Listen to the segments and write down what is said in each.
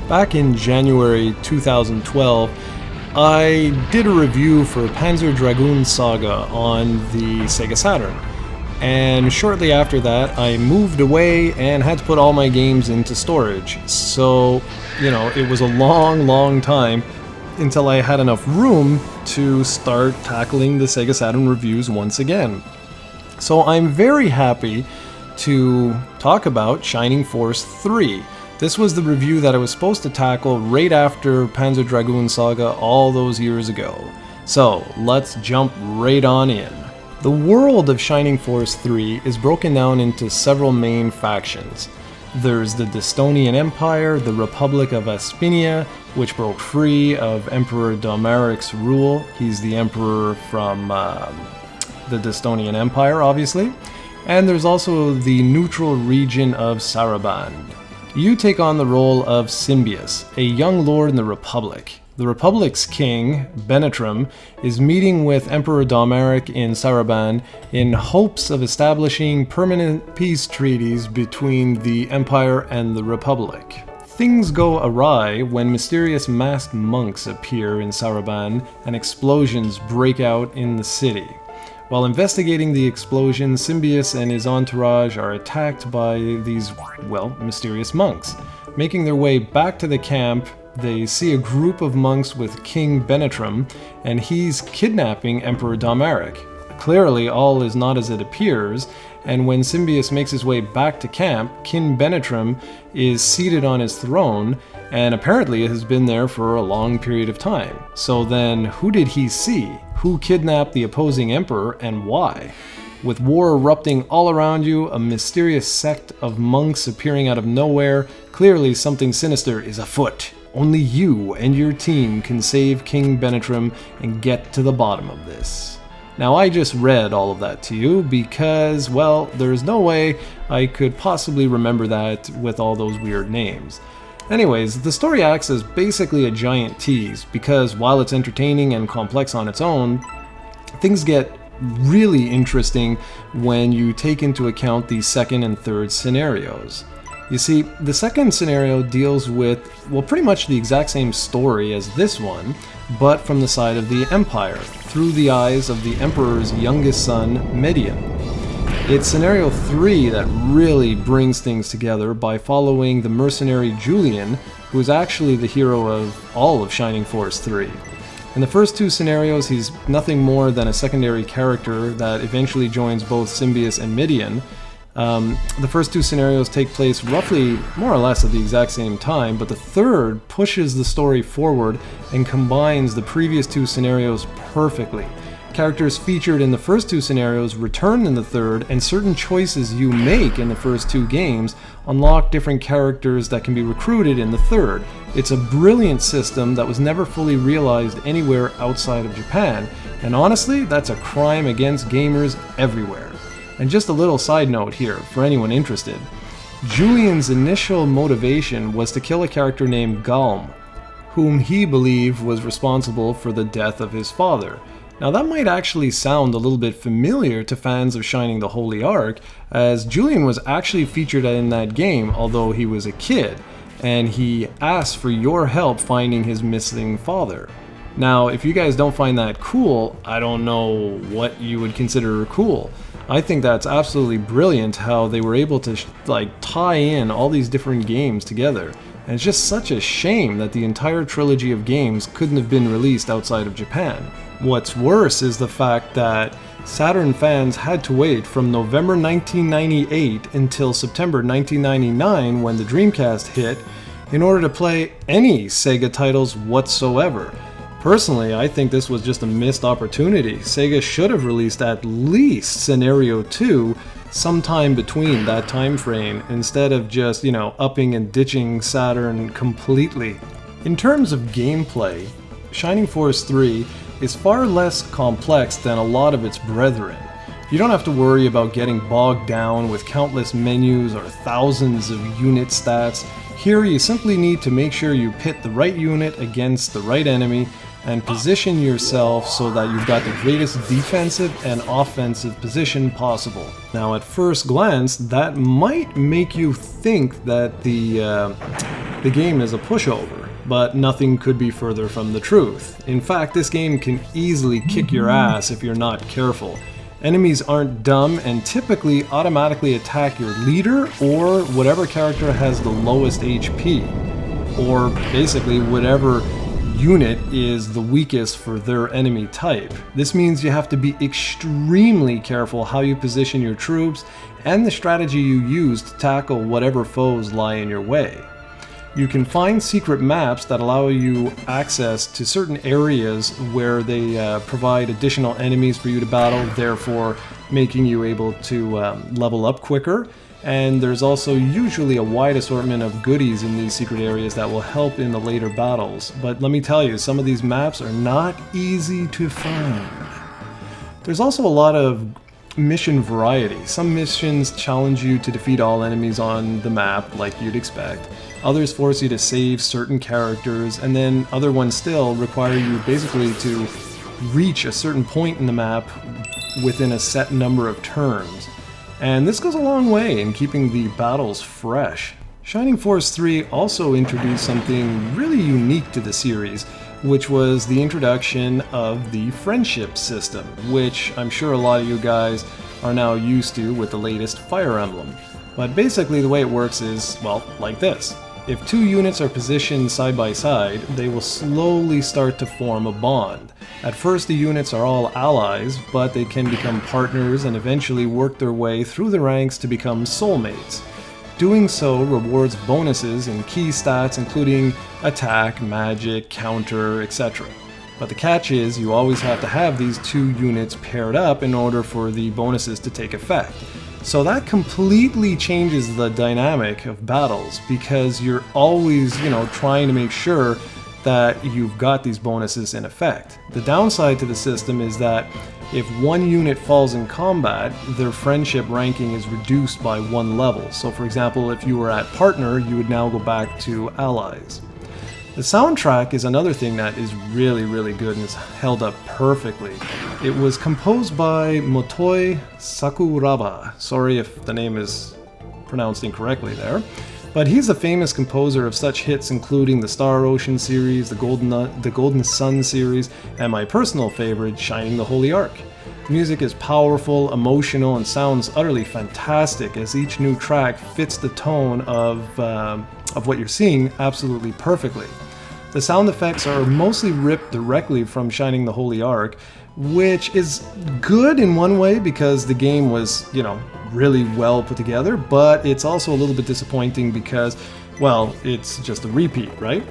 Back in January 2012, I did a review for Panzer Dragoon Saga on the SEGA Saturn, and shortly after that I moved away and had to put all my games into storage. So, it was a long time until I had enough room to start tackling the SEGA Saturn reviews once again. So I'm very happy to talk about Shining Force 3. This was the review that I was supposed to tackle right after Panzer Dragoon Saga all those years ago. So let's jump right on in. The world of Shining Force 3 is broken down into several main factions. There's the Destonian Empire, the Republic of Aspinia, which broke free of Emperor Dalmaric's rule. He's the emperor from the Destonian Empire, obviously. And there's also the neutral region of Saraband. You take on the role of Symbius, a young lord in the Republic. The Republic's king, Benetram, is meeting with Emperor Dalmaric in Saraband in hopes of establishing permanent peace treaties between the Empire and the Republic. Things go awry when mysterious masked monks appear in Saraband and explosions break out in the city. While investigating the explosion, Symbius and his entourage are attacked by these, mysterious monks. Making their way back to the camp, they see a group of monks with King Benetram, and he's kidnapping Emperor Dalmaric. Clearly, all is not as it appears, and when Symbius makes his way back to camp, King Benetram is seated on his throne, and apparently has been there for a long period of time. So then, who did he see? Who kidnapped the opposing emperor, and why? With war erupting all around you, a mysterious sect of monks appearing out of nowhere, clearly something sinister is afoot. Only you and your team can save King Benetram and get to the bottom of this. Now, I just read all of that to you because, there's no way I could possibly remember that with all those weird names. Anyways, the story acts as basically a giant tease because while it's entertaining and complex on its own, things get really interesting when you take into account the second and third scenarios. You see, the second scenario deals with, pretty much the exact same story as this one, but from the side of the Empire, through the eyes of the Emperor's youngest son, Medion. It's Scenario 3 that really brings things together by following the mercenary Julian, who is actually the hero of all of Shining Force 3. In the first two scenarios, he's nothing more than a secondary character that eventually joins both Symbius and Medion. The first two scenarios take place roughly, more or less at the exact same time, but the third pushes the story forward and combines the previous two scenarios perfectly. Characters featured in the first two scenarios return in the third, and certain choices you make in the first two games unlock different characters that can be recruited in the third. It's a brilliant system that was never fully realized anywhere outside of Japan, and honestly, that's a crime against gamers everywhere. And just a little side note here, for anyone interested. Julian's initial motivation was to kill a character named Galm, whom he believed was responsible for the death of his father. Now that might actually sound a little bit familiar to fans of Shining the Holy Ark, as Julian was actually featured in that game although he was a kid, and he asked for your help finding his missing father. Now, if you guys don't find that cool, I don't know what you would consider cool. I think that's absolutely brilliant how they were able to tie in all these different games together. And it's just such a shame that the entire trilogy of games couldn't have been released outside of Japan. What's worse is the fact that Saturn fans had to wait from November 1998 until September 1999 when the Dreamcast hit in order to play any Sega titles whatsoever. Personally, I think this was just a missed opportunity. Sega should have released at least Scenario 2 sometime between that time frame instead of just, upping and ditching Saturn completely. In terms of gameplay, Shining Force 3 is far less complex than a lot of its brethren. You don't have to worry about getting bogged down with countless menus or thousands of unit stats. Here you simply need to make sure you pit the right unit against the right enemy and position yourself so that you've got the greatest defensive and offensive position possible. Now, at first glance, that might make you think that the game is a pushover, but nothing could be further from the truth. In fact, this game can easily kick your ass if you're not careful. Enemies aren't dumb and typically automatically attack your leader or whatever character has the lowest HP, or basically whatever unit is the weakest for their enemy type. This means you have to be extremely careful how you position your troops and the strategy you use to tackle whatever foes lie in your way. You can find secret maps that allow you access to certain areas where they provide additional enemies for you to battle, therefore making you able to level up quicker. And there's also usually a wide assortment of goodies in these secret areas that will help in the later battles. But let me tell you, some of these maps are not easy to find. There's also a lot of mission variety. Some missions challenge you to defeat all enemies on the map, like you'd expect. Others force you to save certain characters, and then other ones still require you basically to reach a certain point in the map within a set number of turns. And this goes a long way in keeping the battles fresh. Shining Force 3 also introduced something really unique to the series, which was the introduction of the friendship system, which I'm sure a lot of you guys are now used to with the latest Fire Emblem. But basically the way it works is, well, like this. If two units are positioned side by side, they will slowly start to form a bond. At first the units are all allies, but they can become partners and eventually work their way through the ranks to become soulmates. Doing so rewards bonuses in key stats including attack, magic, counter, etc. But the catch is you always have to have these two units paired up in order for the bonuses to take effect. So that completely changes the dynamic of battles because you're always, trying to make sure that you've got these bonuses in effect. The downside to the system is that if one unit falls in combat, their friendship ranking is reduced by one level. So for example, if you were at partner, you would now go back to allies. The soundtrack is another thing that is really, really good and is held up perfectly. It was composed by Motoi Sakuraba. Sorry if the name is pronounced incorrectly there. But he's a famous composer of such hits including the Star Ocean series, the Golden Sun series, and my personal favorite, Shining the Holy Ark. The music is powerful, emotional, and sounds utterly fantastic as each new track fits the tone of what you're seeing absolutely perfectly. The sound effects are mostly ripped directly from Shining the Holy Ark, which is good in one way because the game was, really well put together, but it's also a little bit disappointing because, well, it's just a repeat, right?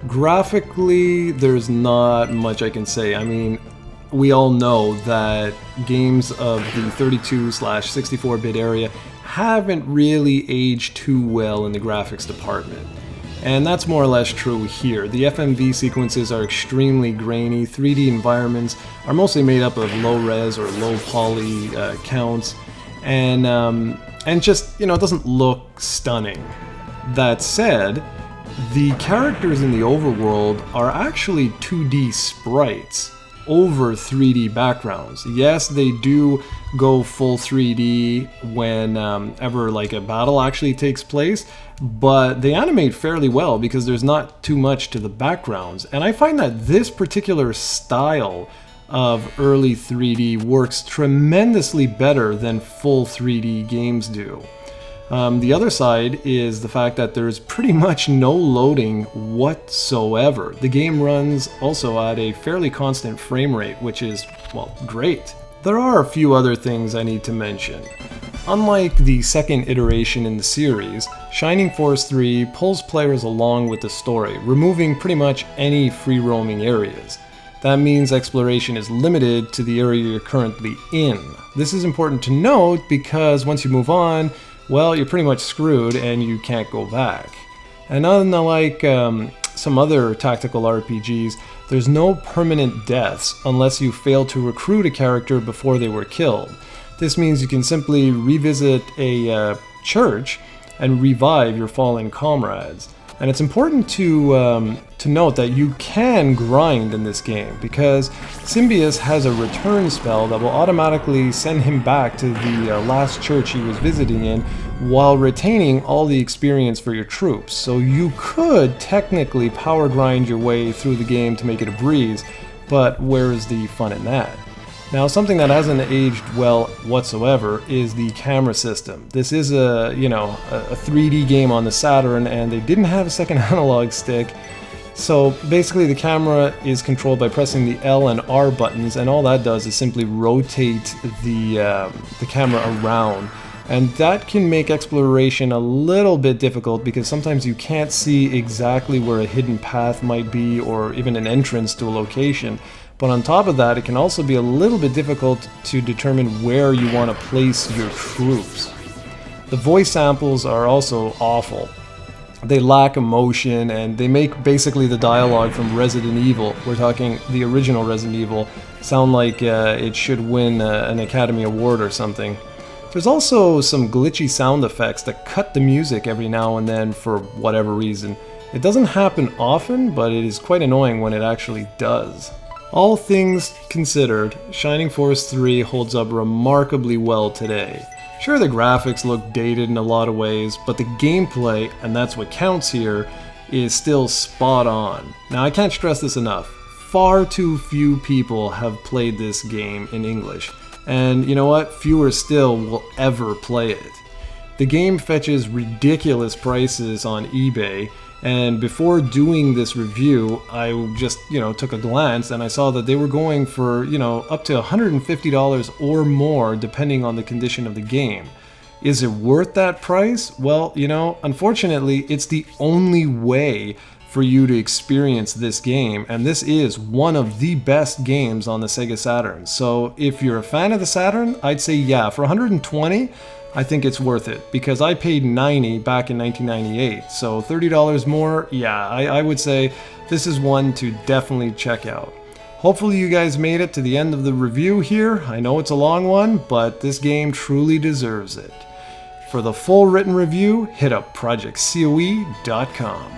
Graphically, there's not much I can say. I mean, we all know that games of the 32/64-bit area haven't really aged too well in the graphics department. And that's more or less true here. The FMV sequences are extremely grainy, 3D environments are mostly made up of low-res or low-poly counts, and just, it doesn't look stunning. That said, the characters in the overworld are actually 2D sprites over 3D backgrounds. Yes, they do go full 3D whenever like a battle actually takes place, but they animate fairly well because there's not too much to the backgrounds. And I find that this particular style of early 3D works tremendously better than full 3D games do. The other side is the fact that there's pretty much no loading whatsoever. The game runs also at a fairly constant frame rate, which is, well, great. There are a few other things I need to mention. Unlike the second iteration in the series, Shining Force 3 pulls players along with the story, removing pretty much any free-roaming areas. That means exploration is limited to the area you're currently in. This is important to note because once you move on, well, you're pretty much screwed and you can't go back. And unlike some other tactical RPGs, there's no permanent deaths unless you fail to recruit a character before they were killed. This means you can simply revisit a church and revive your fallen comrades. And it's important to note that you can grind in this game, because Symbius has a return spell that will automatically send him back to the last church he was visiting in, while retaining all the experience for your troops. So you could technically power grind your way through the game to make it a breeze, but where is the fun in that? Now, something that hasn't aged well whatsoever is the camera system. This is a 3D game on the Saturn, and they didn't have a second analog stick. So basically the camera is controlled by pressing the L and R buttons, and all that does is simply rotate the camera around. And that can make exploration a little bit difficult, because sometimes you can't see exactly where a hidden path might be, or even an entrance to a location. But on top of that, it can also be a little bit difficult to determine where you want to place your troops. The voice samples are also awful. They lack emotion, and they make basically the dialogue from Resident Evil, we're talking the original Resident Evil, sound like it should win an Academy Award or something. There's also some glitchy sound effects that cut the music every now and then for whatever reason. It doesn't happen often, but it is quite annoying when it actually does. All things considered, Shining Force 3 holds up remarkably well today. Sure, the graphics look dated in a lot of ways, but the gameplay, and that's what counts here, is still spot on. Now, I can't stress this enough. Far too few people have played this game in English. And you know what? Fewer still will ever play it. The game fetches ridiculous prices on eBay, and before doing this review, I just, took a glance, and I saw that they were going for, up to $150 or more depending on the condition of the game. Is it worth that price? Well, unfortunately, it's the only way for you to experience this game, and this is one of the best games on the SEGA Saturn. So if you're a fan of the Saturn, I'd say yeah, for $120, I think it's worth it, because I paid $90 back in 1998, so $30 more, yeah, I would say this is one to definitely check out. Hopefully you guys made it to the end of the review here. I know it's a long one, but this game truly deserves it. For the full written review, hit up projectcoe.com.